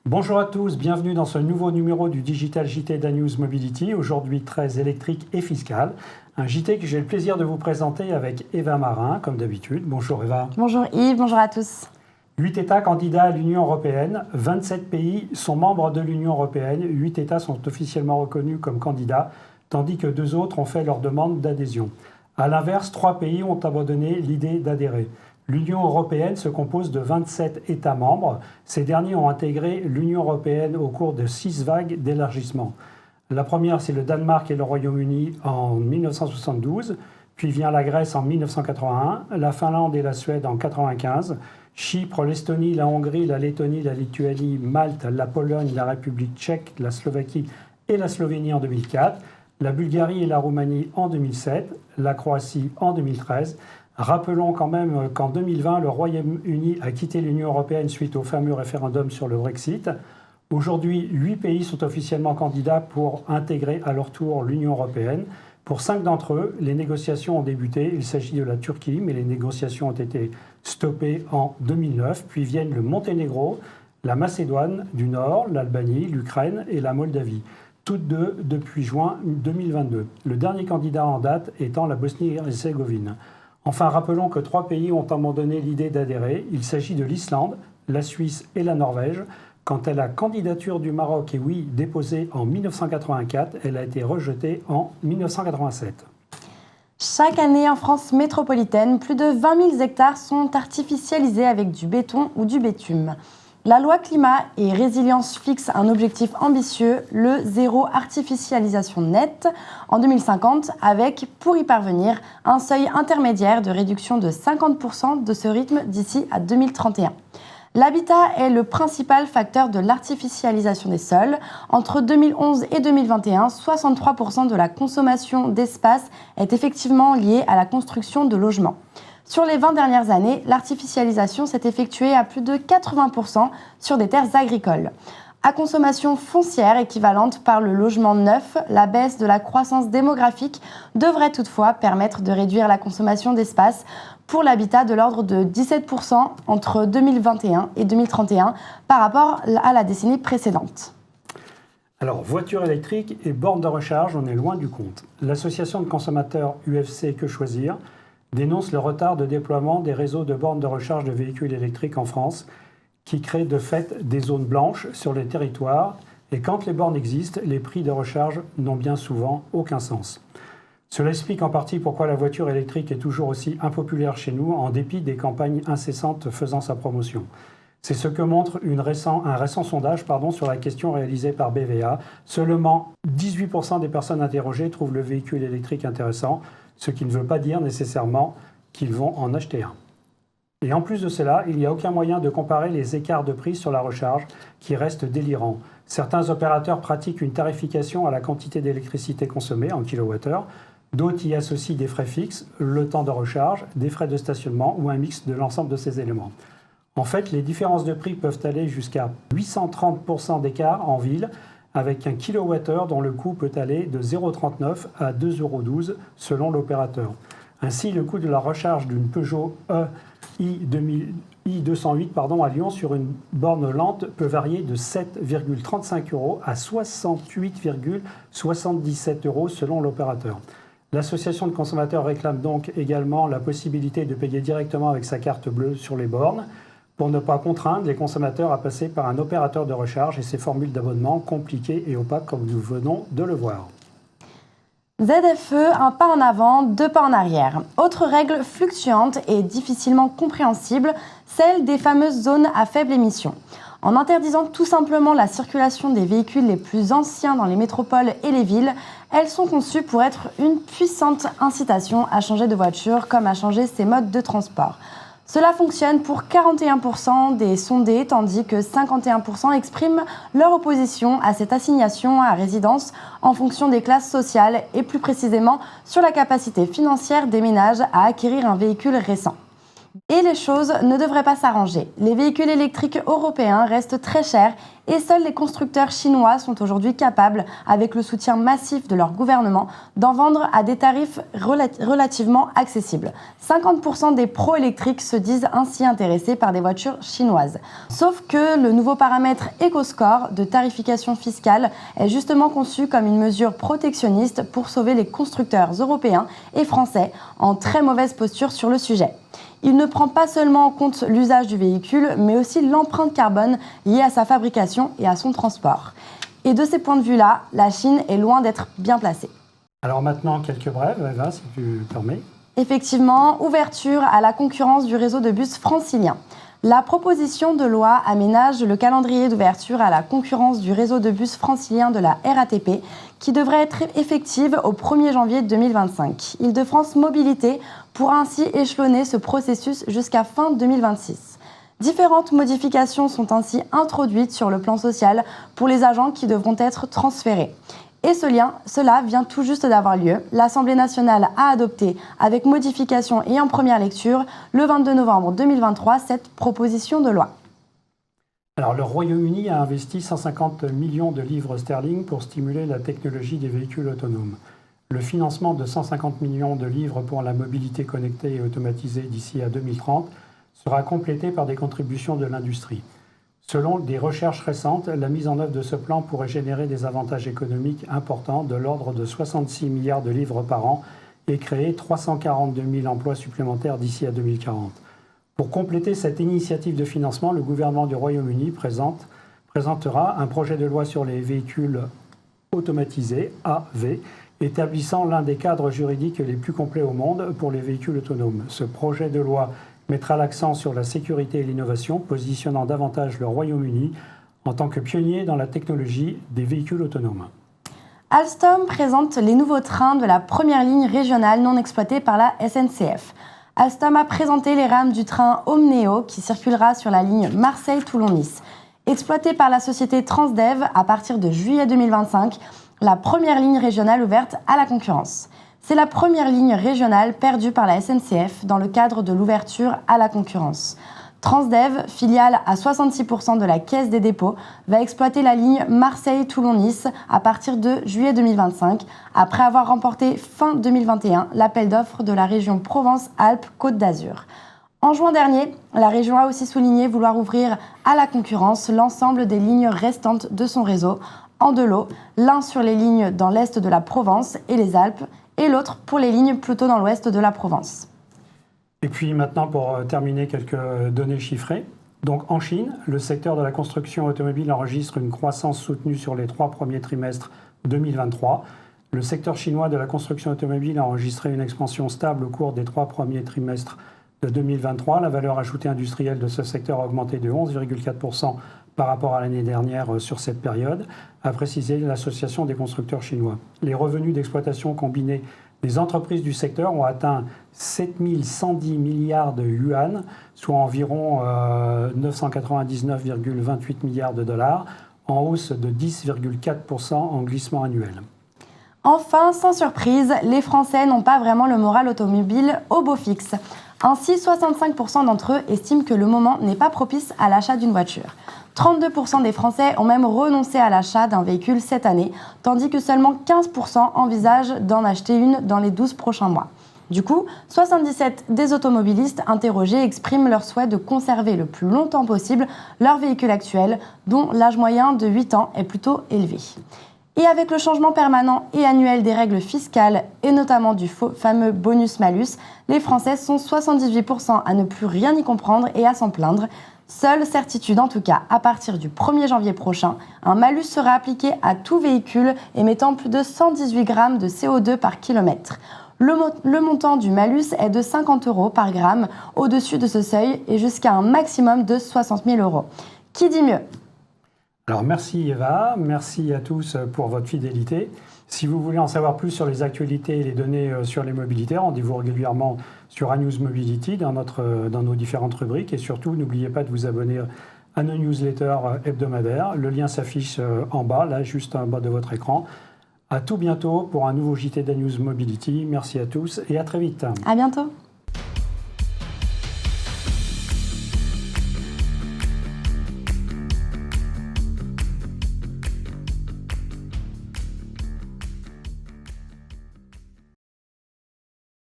Bonjour à tous, bienvenue dans ce nouveau numéro du Digital JT d'Anews Mobility, aujourd'hui très électrique et fiscal. Un JT que j'ai le plaisir de vous présenter avec Eva Marin, comme d'habitude. Bonjour Eva. Bonjour Yves, bonjour à tous. 8 États candidats à l'Union européenne, 27 pays sont membres de l'Union européenne, 8 États sont officiellement reconnus comme candidats, tandis que 2 autres ont fait leur demande d'adhésion. A l'inverse, 3 pays ont abandonné l'idée d'adhérer. L'Union européenne se compose de 27 États membres. Ces derniers ont intégré l'Union européenne au cours de 6 vagues d'élargissement. La première, c'est le Danemark et le Royaume-Uni en 1972, puis vient la Grèce en 1981, la Finlande et la Suède en 1995, Chypre, l'Estonie, la Hongrie, la Lettonie, la Lituanie, Malte, la Pologne, la République tchèque, la Slovaquie et la Slovénie en 2004, la Bulgarie et la Roumanie en 2007, la Croatie en 2013. Rappelons quand même qu'en 2020, le Royaume-Uni a quitté l'Union européenne suite au fameux référendum sur le Brexit. Aujourd'hui, 8 pays sont officiellement candidats pour intégrer à leur tour l'Union européenne. Pour 5 d'entre eux, les négociations ont débuté. Il s'agit de la Turquie, mais les négociations ont été stoppées en 2009. Puis viennent le Monténégro, la Macédoine du Nord, l'Albanie, l'Ukraine et la Moldavie. Toutes deux depuis juin 2022. Le dernier candidat en date étant la Bosnie-Herzégovine. Enfin, rappelons que 3 pays ont abandonné l'idée d'adhérer. Il s'agit de l'Islande, la Suisse et la Norvège. Quant à la candidature du Maroc, et oui, déposée en 1984, elle a été rejetée en 1987. Chaque année en France métropolitaine, plus de 20 000 hectares sont artificialisés avec du béton ou du bitume. La loi climat et résilience fixe un objectif ambitieux, le zéro artificialisation nette en 2050, avec, pour y parvenir, un seuil intermédiaire de réduction de 50% de ce rythme d'ici à 2031. L'habitat est le principal facteur de l'artificialisation des sols. Entre 2011 et 2021, 63% de la consommation d'espace est effectivement liée à la construction de logements. Sur les 20 dernières années, l'artificialisation s'est effectuée à plus de 80% sur des terres agricoles. À consommation foncière équivalente par le logement neuf, la baisse de la croissance démographique devrait toutefois permettre de réduire la consommation d'espace pour l'habitat de l'ordre de 17% entre 2021 et 2031 par rapport à la décennie précédente. Alors, voitures électriques et bornes de recharge, on est loin du compte. L'association de consommateurs UFC Que Choisir dénonce le retard de déploiement des réseaux de bornes de recharge de véhicules électriques en France, qui crée de fait des zones blanches sur les territoires. Et quand les bornes existent, les prix de recharge n'ont bien souvent aucun sens. Cela explique en partie pourquoi la voiture électrique est toujours aussi impopulaire chez nous, en dépit des campagnes incessantes faisant sa promotion. C'est ce que montre un récent sondage sur la question réalisée par BVA. Seulement 18% des personnes interrogées trouvent le véhicule électrique intéressant, ce qui ne veut pas dire nécessairement qu'ils vont en acheter un. Et en plus de cela, il n'y a aucun moyen de comparer les écarts de prix sur la recharge qui restent délirants. Certains opérateurs pratiquent une tarification à la quantité d'électricité consommée en kilowattheure. D'autres y associent des frais fixes, le temps de recharge, des frais de stationnement ou un mix de l'ensemble de ces éléments. En fait, les différences de prix peuvent aller jusqu'à 830% d'écart en ville, avec un kilowattheure dont le coût peut aller de 0,39 à 2,12 € selon l'opérateur. Ainsi, le coût de la recharge d'une Peugeot i208 à Lyon sur une borne lente peut varier de 7,35 € à 68,77 € selon l'opérateur. L'association de consommateurs réclame donc également la possibilité de payer directement avec sa carte bleue sur les bornes pour ne pas contraindre les consommateurs à passer par un opérateur de recharge et ses formules d'abonnement compliquées et opaques comme nous venons de le voir. ZFE, un pas en avant, 2 pas en arrière. Autre règle fluctuante et difficilement compréhensible, celle des fameuses zones à faible émission. En interdisant tout simplement la circulation des véhicules les plus anciens dans les métropoles et les villes, elles sont conçues pour être une puissante incitation à changer de voiture comme à changer ses modes de transport. Cela fonctionne pour 41% des sondés, tandis que 51% expriment leur opposition à cette assignation à résidence en fonction des classes sociales et plus précisément sur la capacité financière des ménages à acquérir un véhicule récent. Et les choses ne devraient pas s'arranger. Les véhicules électriques européens restent très chers et seuls les constructeurs chinois sont aujourd'hui capables, avec le soutien massif de leur gouvernement, d'en vendre à des tarifs relativement accessibles. 50% des pros électriques se disent ainsi intéressés par des voitures chinoises. Sauf que le nouveau paramètre EcoScore de tarification fiscale est justement conçu comme une mesure protectionniste pour sauver les constructeurs européens et français en très mauvaise posture sur le sujet. Il ne prend pas seulement en compte l'usage du véhicule, mais aussi l'empreinte carbone liée à sa fabrication et à son transport. Et de ces points de vue-là, la Chine est loin d'être bien placée. Alors maintenant, quelques brèves, Eva, si tu permets. Effectivement, ouverture à la concurrence du réseau de bus francilien. La proposition de loi aménage le calendrier d'ouverture à la concurrence du réseau de bus francilien de la RATP qui devrait être effective au 1er janvier 2025. Île-de-France Mobilité pourra ainsi échelonner ce processus jusqu'à fin 2026. Différentes modifications sont ainsi introduites sur le plan social pour les agents qui devront être transférés. Et cela vient tout juste d'avoir lieu. L'Assemblée nationale a adopté, avec modification et en première lecture, le 22 novembre 2023, cette proposition de loi. Alors, le Royaume-Uni a investi 150 millions de livres sterling pour stimuler la technologie des véhicules autonomes. Le financement de 150 millions de livres pour la mobilité connectée et automatisée d'ici à 2030 sera complété par des contributions de l'industrie. Selon des recherches récentes, la mise en œuvre de ce plan pourrait générer des avantages économiques importants de l'ordre de 66 milliards de livres par an et créer 342 000 emplois supplémentaires d'ici à 2040. Pour compléter cette initiative de financement, le gouvernement du Royaume-Uni présentera un projet de loi sur les véhicules automatisés, AV, établissant l'un des cadres juridiques les plus complets au monde pour les véhicules autonomes. Ce projet de loi mettra l'accent sur la sécurité et l'innovation, positionnant davantage le Royaume-Uni en tant que pionnier dans la technologie des véhicules autonomes. Alstom présente les nouveaux trains de la première ligne régionale non exploitée par la SNCF. Alstom a présenté les rames du train Omneo qui circulera sur la ligne Marseille-Toulon-Nice. Exploitée par la société Transdev à partir de juillet 2025, la première ligne régionale ouverte à la concurrence. C'est la première ligne régionale perdue par la SNCF dans le cadre de l'ouverture à la concurrence. Transdev, filiale à 66% de la Caisse des dépôts, va exploiter la ligne Marseille-Toulon-Nice à partir de juillet 2025, après avoir remporté fin 2021 l'appel d'offres de la région Provence-Alpes-Côte d'Azur. En juin dernier, la région a aussi souligné vouloir ouvrir à la concurrence l'ensemble des lignes restantes de son réseau, en deux lots, l'un sur les lignes dans l'est de la Provence et les Alpes, et l'autre pour les lignes plutôt dans l'ouest de la Provence. Et puis maintenant, pour terminer, quelques données chiffrées. Donc en Chine, le secteur de la construction automobile enregistre une croissance soutenue sur les 3 premiers trimestres 2023. Le secteur chinois de la construction automobile a enregistré une expansion stable au cours des 3 premiers trimestres de 2023. La valeur ajoutée industrielle de ce secteur a augmenté de 11,4% par rapport à l'année dernière sur cette période, a précisé l'Association des constructeurs chinois. Les revenus d'exploitation combinés des entreprises du secteur ont atteint 7 110 milliards de yuan, soit environ 999,28 milliards de dollars, en hausse de 10,4% en glissement annuel. Enfin, sans surprise, les Français n'ont pas vraiment le moral automobile au beau fixe. Ainsi, 65% d'entre eux estiment que le moment n'est pas propice à l'achat d'une voiture. 32% des Français ont même renoncé à l'achat d'un véhicule cette année, tandis que seulement 15% envisagent d'en acheter une dans les 12 prochains mois. Du coup, 77 des automobilistes interrogés expriment leur souhait de conserver le plus longtemps possible leur véhicule actuel, dont l'âge moyen de 8 ans est plutôt élevé. Et avec le changement permanent et annuel des règles fiscales, et notamment du fameux bonus-malus, les Français sont 78% à ne plus rien y comprendre et à s'en plaindre. Seule certitude en tout cas, à partir du 1er janvier prochain, un malus sera appliqué à tout véhicule émettant plus de 118 grammes de CO2 par kilomètre. Le montant du malus est de 50 € par gramme au-dessus de ce seuil et jusqu'à un maximum de 60 000 €. Qui dit mieux ? Alors merci Eva, merci à tous pour votre fidélité. Si vous voulez en savoir plus sur les actualités et les données sur les mobilités, rendez-vous régulièrement sur ANews Mobility dans nos différentes rubriques. Et surtout, n'oubliez pas de vous abonner à nos newsletters hebdomadaires. Le lien s'affiche en bas, là, juste en bas de votre écran. À tout bientôt pour un nouveau JT d'ANews Mobility. Merci à tous et à très vite. À bientôt.